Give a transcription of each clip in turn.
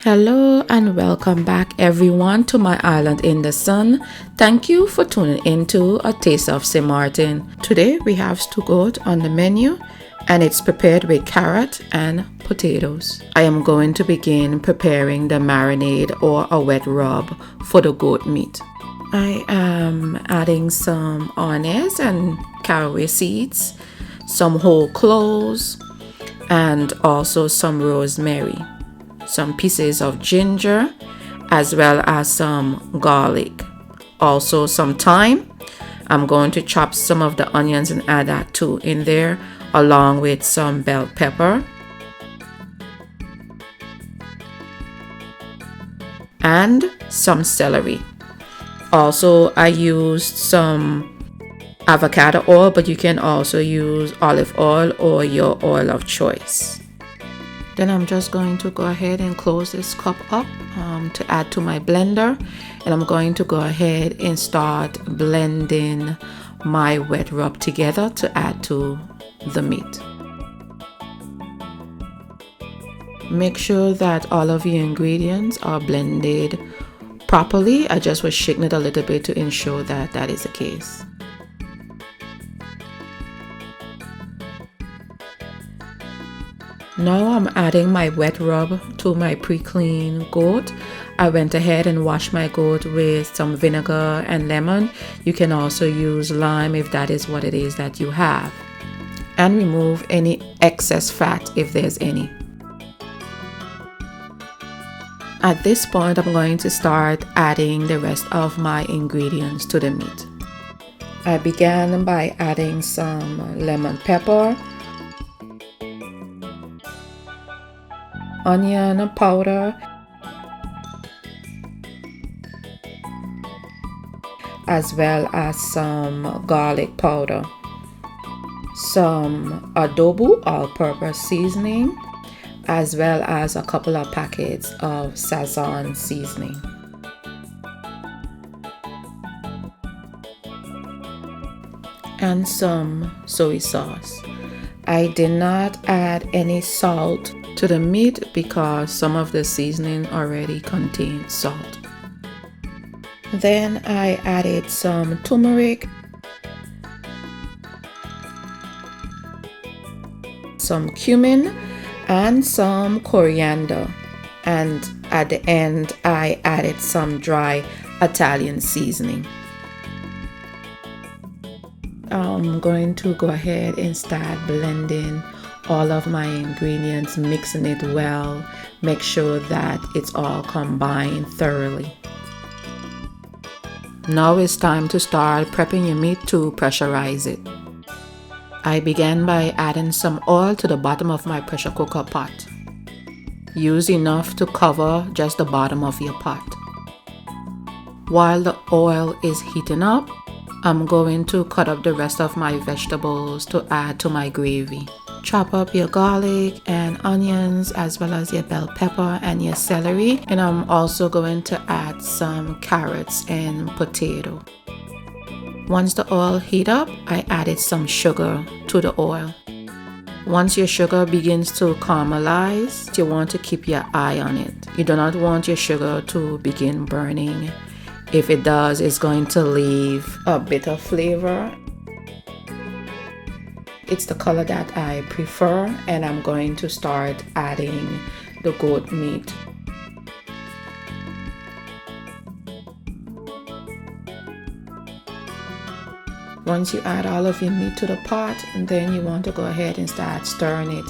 Hello and welcome back everyone to my island in the sun. Thank you for tuning into A Taste of St. Martin. Today we have stew goat on the menu and it's prepared with carrot and potatoes. I am going to begin preparing the marinade or a wet rub for the goat meat. I am adding some onions and caraway seeds, some whole cloves, and also some rosemary, some pieces of ginger, as well as some garlic, also some thyme. I'm going to chop some of the onions and add that too in there, along with some bell pepper and some celery. Also, I used some avocado oil, but you can also use olive oil or your oil of choice. Then I'm just going to go ahead and close this cup up to add to my blender, and I'm going to go ahead and start blending my wet rub together to add to the meat. Make sure that all of your ingredients are blended properly. I just was shaking it a little bit to ensure that that is the case. Now I'm adding my wet rub to my pre-cleaned goat. I went ahead and washed my goat with some vinegar and lemon. You can also use lime if that is what it is that you have. And remove any excess fat if there's any. At this point, I'm going to start adding the rest of my ingredients to the meat. I began by adding some lemon pepper, onion powder, as well as some garlic powder, some adobo all-purpose seasoning, as well as a couple of packets of Sazon seasoning. And some soy sauce. I did not add any salt to the meat because some of the seasoning already contains salt. Then I added some turmeric, some cumin, and some coriander. And at the end, I added some dry Italian seasoning. I'm going to go ahead and start blending all of my ingredients, mixing it well. Make sure that it's all combined thoroughly. Now it's time to start prepping your meat to pressurize it. I began by adding some oil to the bottom of my pressure cooker pot. Use enough to cover just the bottom of your pot. While the oil is heating up, I'm going to cut up the rest of my vegetables to add to my gravy. Chop up your garlic and onions, as well as your bell pepper and your celery. And I'm also going to add some carrots and potato. Once the oil heat up, I added some sugar to the oil. Once your sugar begins to caramelize, you want to keep your eye on it. You do not want your sugar to begin burning. If it does, it's going to leave a bitter flavor. It's the color that I prefer, and I'm going to start adding the goat meat. Once you add all of your meat to the pot, then you want to go ahead and start stirring it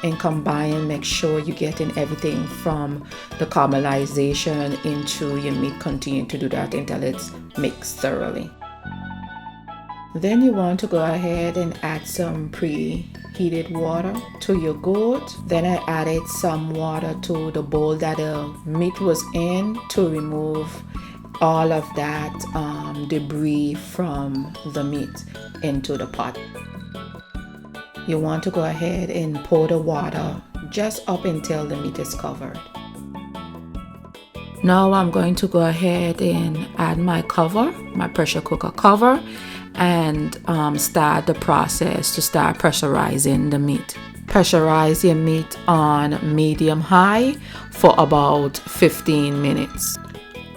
and combine. Make sure you're getting everything from the caramelization into your meat. Continue to do that until it's mixed thoroughly. Then you want to go ahead and add some preheated water to your goat. Then I added some water to the bowl that the meat was in to remove all of that debris from the meat into the pot. You want to go ahead and pour the water just up until the meat is covered. Now I'm going to go ahead and add my cover, my pressure cooker cover, and start the process to start pressurizing the meat. Pressurize your meat on medium-high for about 15 minutes.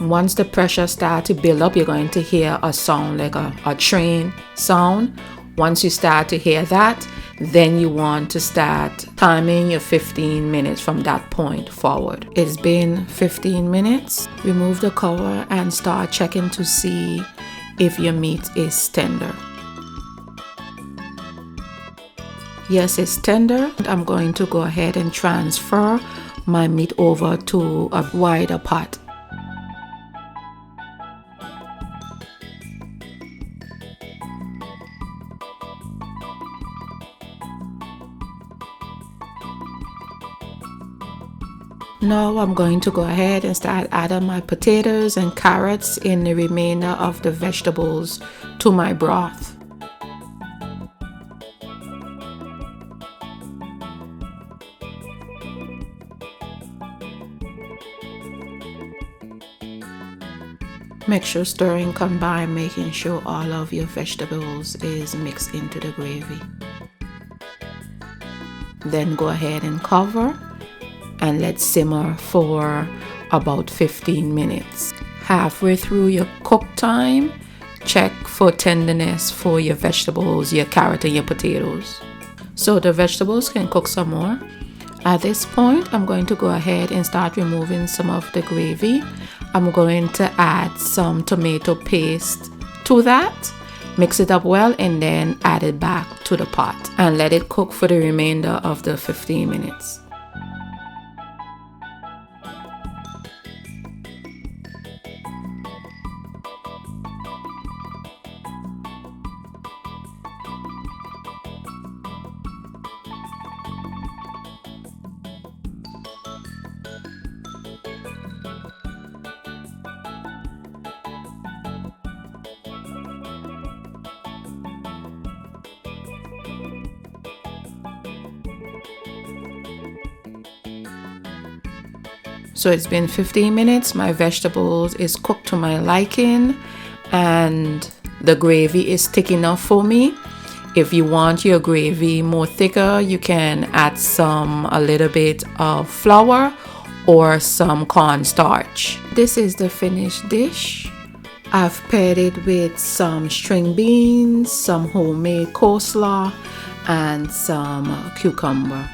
Once the pressure starts to build up, you're going to hear a sound like a train sound. Once you start to hear that, then you want to start timing your 15 minutes from that point forward. It's been 15 minutes. Remove the cover and start checking to see if your meat is tender. Yes, it's tender. I'm going to go ahead and transfer my meat over to a wider pot. Now I'm going to go ahead and start adding my potatoes and carrots in the remainder of the vegetables to my broth. Make sure stirring combine, making sure all of your vegetables is mixed into the gravy. Then go ahead and cover and let simmer for about 15 minutes. Halfway through your cook time, check for tenderness for your vegetables, your carrot and your potatoes. So the vegetables can cook some more. At this point, I'm going to go ahead and start removing some of the gravy. I'm going to add some tomato paste to that, mix it up well, and then add it back to the pot and let it cook for the remainder of the 15 minutes. So it's been 15 minutes. My vegetables is cooked to my liking and the gravy is thick enough for me. If you want your gravy more thicker, you can add a little bit of flour or some cornstarch. This is the finished dish. I've paired it with some string beans, some homemade coleslaw, and some cucumber.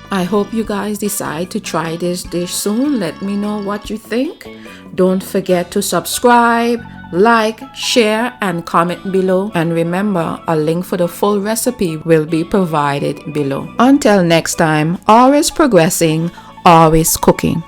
I hope you guys decide to try this dish soon. Let me know what you think. Don't forget to subscribe, like, share, and comment below. And remember, a link for the full recipe will be provided below. Until next time, always progressing, always cooking.